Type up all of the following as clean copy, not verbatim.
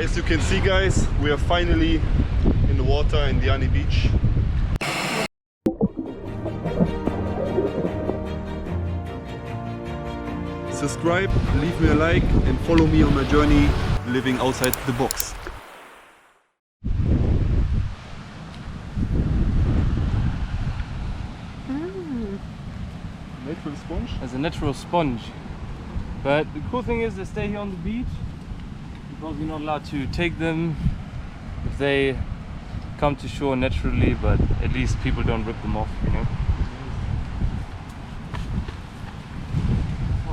As you can see, guys, we are finally in the water in Diani Beach. Subscribe, leave me a like and follow me on my journey living outside the box. Natural sponge? As a natural sponge. But the cool thing is they stay here on the beach because you're not allowed to take them if they come to shore naturally, but at least people don't rip them off, you know.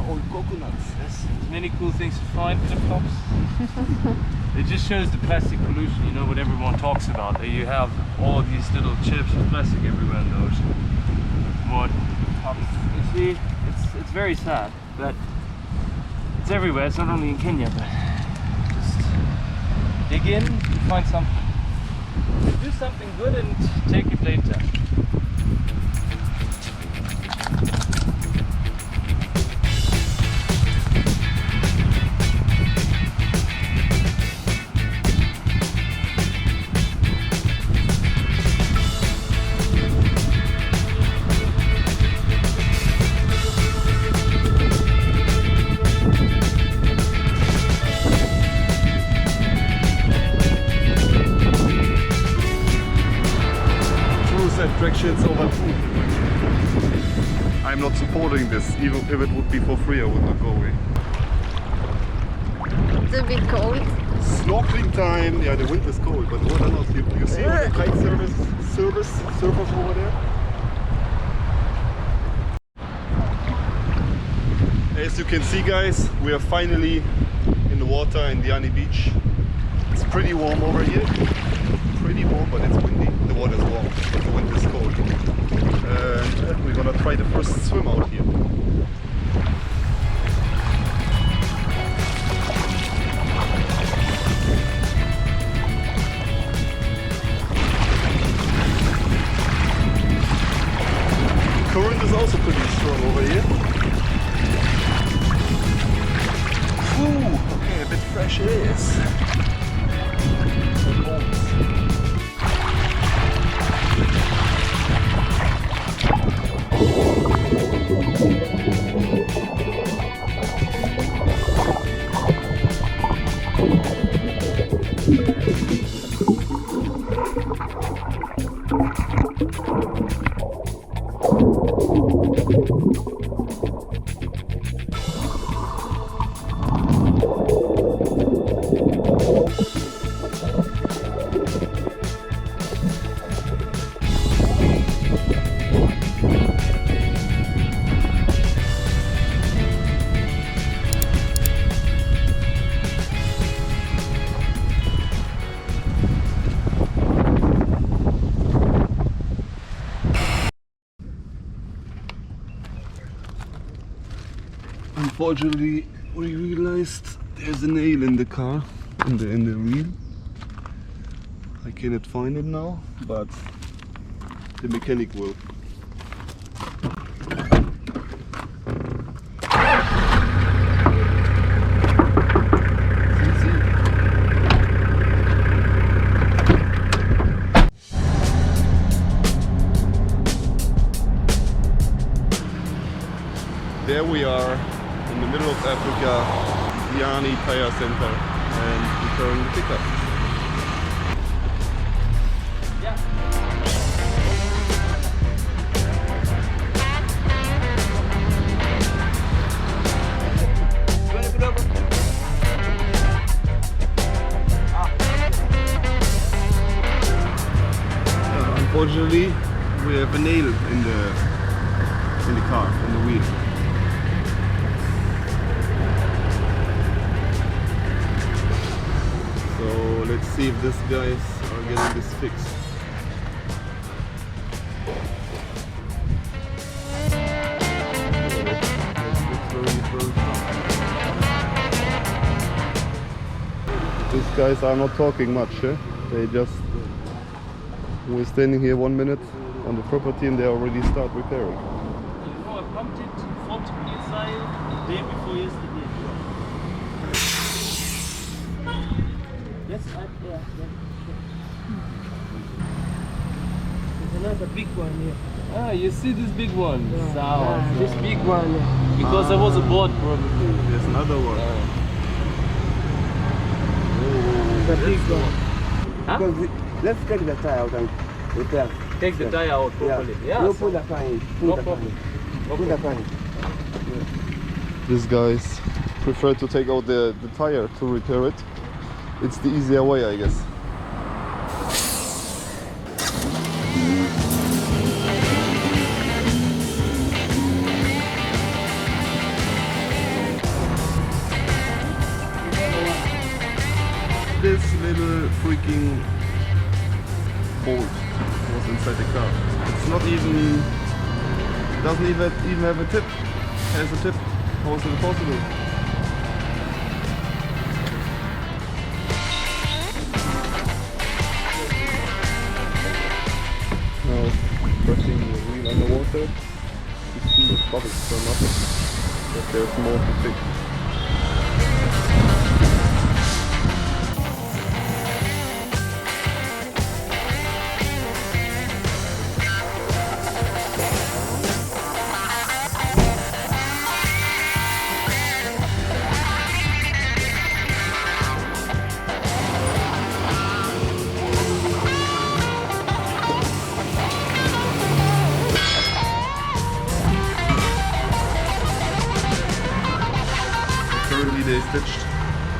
Old coconuts. There's many cool things to find, flip-flops. It just shows the plastic pollution, you know, what everyone talks about. That you have all these little chips of plastic everywhere in the ocean. What? You see, it's very sad, but it's everywhere. It's not only in Kenya, but just dig in, you find something. Do something good and take it later. Attractions over food. I'm not supporting this. Even if it would be for free, I would not go away. It's a bit cold. Snorkeling time. Yeah, the wind is cold, but what else? You see all the kite surfers over there? As you can see, guys, we are finally in the water in Diani Beach. It's pretty warm over here. Pretty warm, but it's windy. The water is warm, but the wind is cold. And we're gonna try the first swim out here. Current is also pretty strong over here. Ooh, okay, a bit fresh it is. Unfortunately, we realized there's a nail in the car, in the wheel. I cannot find it now, but the mechanic will. There we are in the middle of Africa, Diani Tyre Center, and returning the pickup. Yeah. Unfortunately, we have a nail in the car, in the wheel. So let's see if these guys are getting this fixed. These guys are not talking much, eh? They just, we're standing here 1 minute on the property and they already start repairing. You know, I pumped it 40 PSI the day before yesterday. Yes, yeah. There's another big one here. Ah, you see this big one? Yeah. Sour. This big one. Because there was a board probably. There's another one. The big one. Huh? Let's take the tire out and repair. Take the tire out properly. Yeah. You put the car in. No Put the car problem. in. No Put the car in. These guys prefer to take out the tire to repair it. It's the easier way, I guess. This little freaking bolt was inside the car. It's not even, doesn't even have a tip. Has a tip. How is it possible? Now pressing the wheel underwater. You see the bubbles turn up, but there's more to fix. Currently they stitched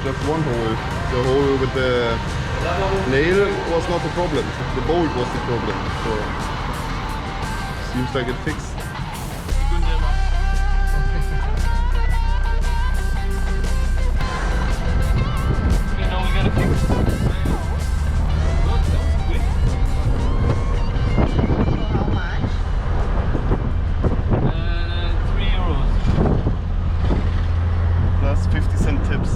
just one hole. The hole with the nail was not the problem. The bolt was the problem. So seems like it fixed. Okay, now we gotta fix it. Good, that was quick. How much? 3 euros. Plus 50-cent tips.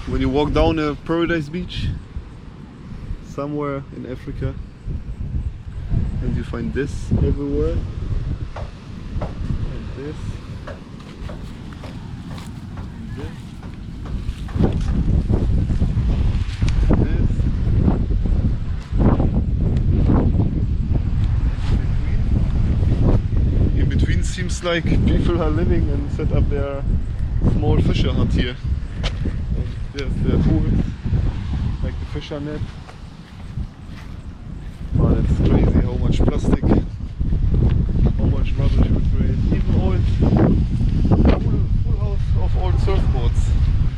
When you walk down a paradise beach somewhere in Africa and you find this everywhere and this and this. In between seems like people are living and set up their small fisher hut here. And there's the tools, like the fisher net. Oh, that's crazy how much plastic, how much rubbish we create. Even old, full house of old surfboards.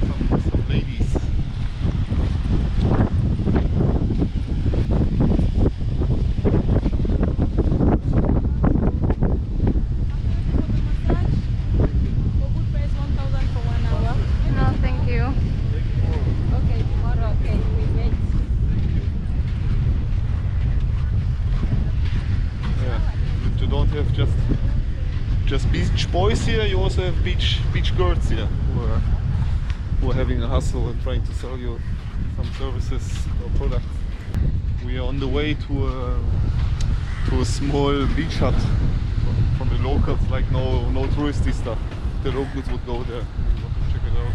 Some ladies. No, thank you. Okay, tomorrow, okay, we wait. Yeah. You don't have just beach boys here. You also have beach girls here who are having a hustle and trying to sell you some services or products. We are on the way to a small beach hut from the locals. Like no touristy stuff. The locals would go there. We want to check it out.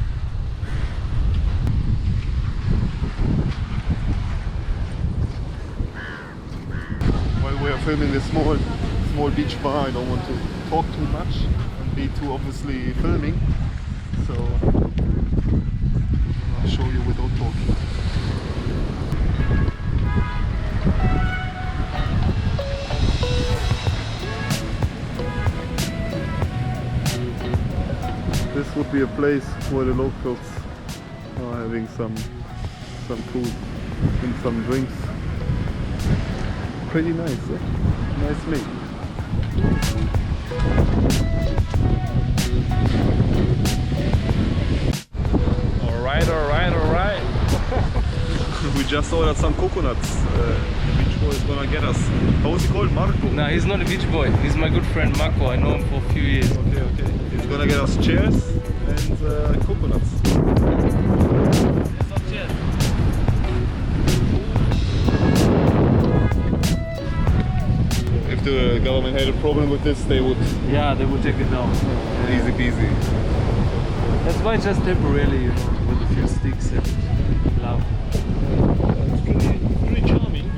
While we are filming this small beach bar, I don't want to talk too much and be too obviously filming, so I'll show you without talking. This would be a place where the locals are having some food and some drinks. Pretty nice, eh? Nice mate. Alright. We just ordered some coconuts. The beach boy is gonna get us. How is he called? Marco? No, he's not a beach boy. He's my good friend Marco. I know him for a few years. Okay. He's gonna get us chairs and coconuts. If the government had a problem with this, they would Yeah, they will take it down. easy peasy. That's why just temporarily, you know, with a few sticks and love. It's pretty charming.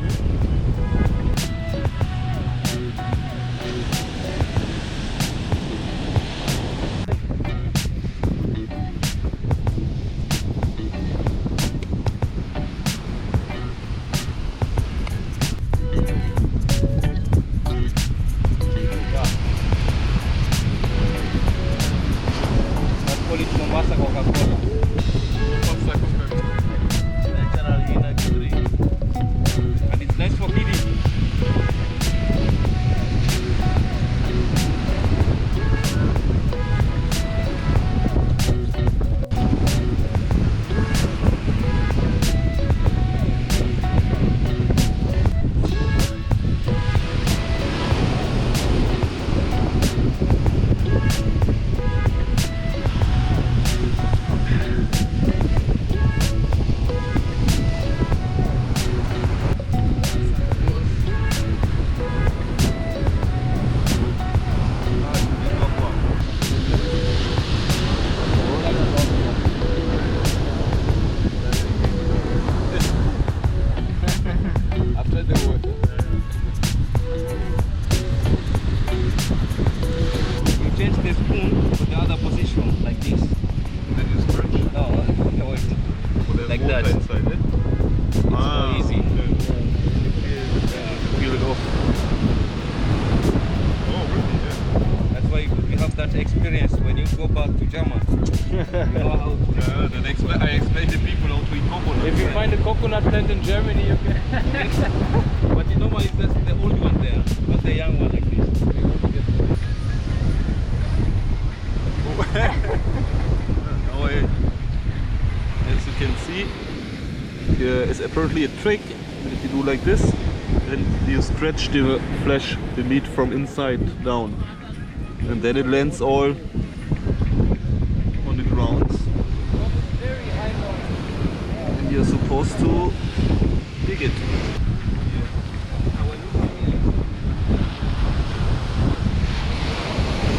Let's call it Mombasa CocaCola. Mombasa CocaCola. Natural energy drink. And it's nice for kids. Change the spoon to the other position, like this. Then you stretch. No, wait. There's Like water that. inside it. It's more easy. Peel it off. Oh, really? Yeah. That's why you have that experience when you go back to German. You know how to... Yeah, then I explain to people how to eat coconut. If you find a coconut plant in Germany, you can... But you know what, it's just the old one there, not the young one like this. Now as you can see, here is apparently a trick. If you do like this, then you stretch the flesh, the meat from inside down, and then it lands all on the ground. And you're supposed to dig it.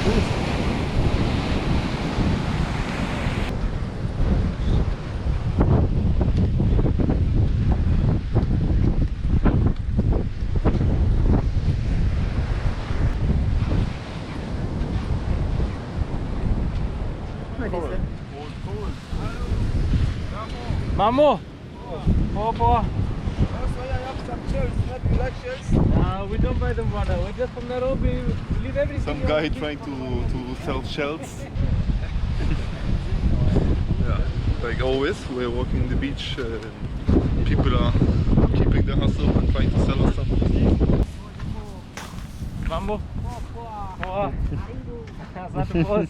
What is it? Mamo! Papa! We don't buy them water. We're just from Nairobi. We leave everything. Some guy trying to sell shells. Yeah, like always, we're walking the beach. People are keeping the hustle and trying to sell us something. Mambo! Oh. That's the boss.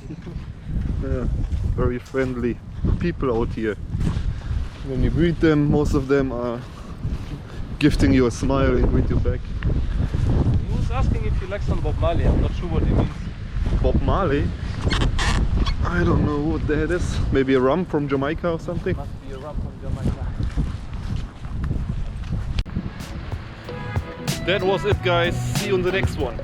Yeah, very friendly people out here. When you greet them, most of them are gifting you a smile and greet you back. He was asking if you like some Bob Marley. I'm not sure what he means. Bob Marley? I don't know what that is. Maybe a rum from Jamaica or something? Must be a rum from Jamaica. That was it, guys. See you on the next one.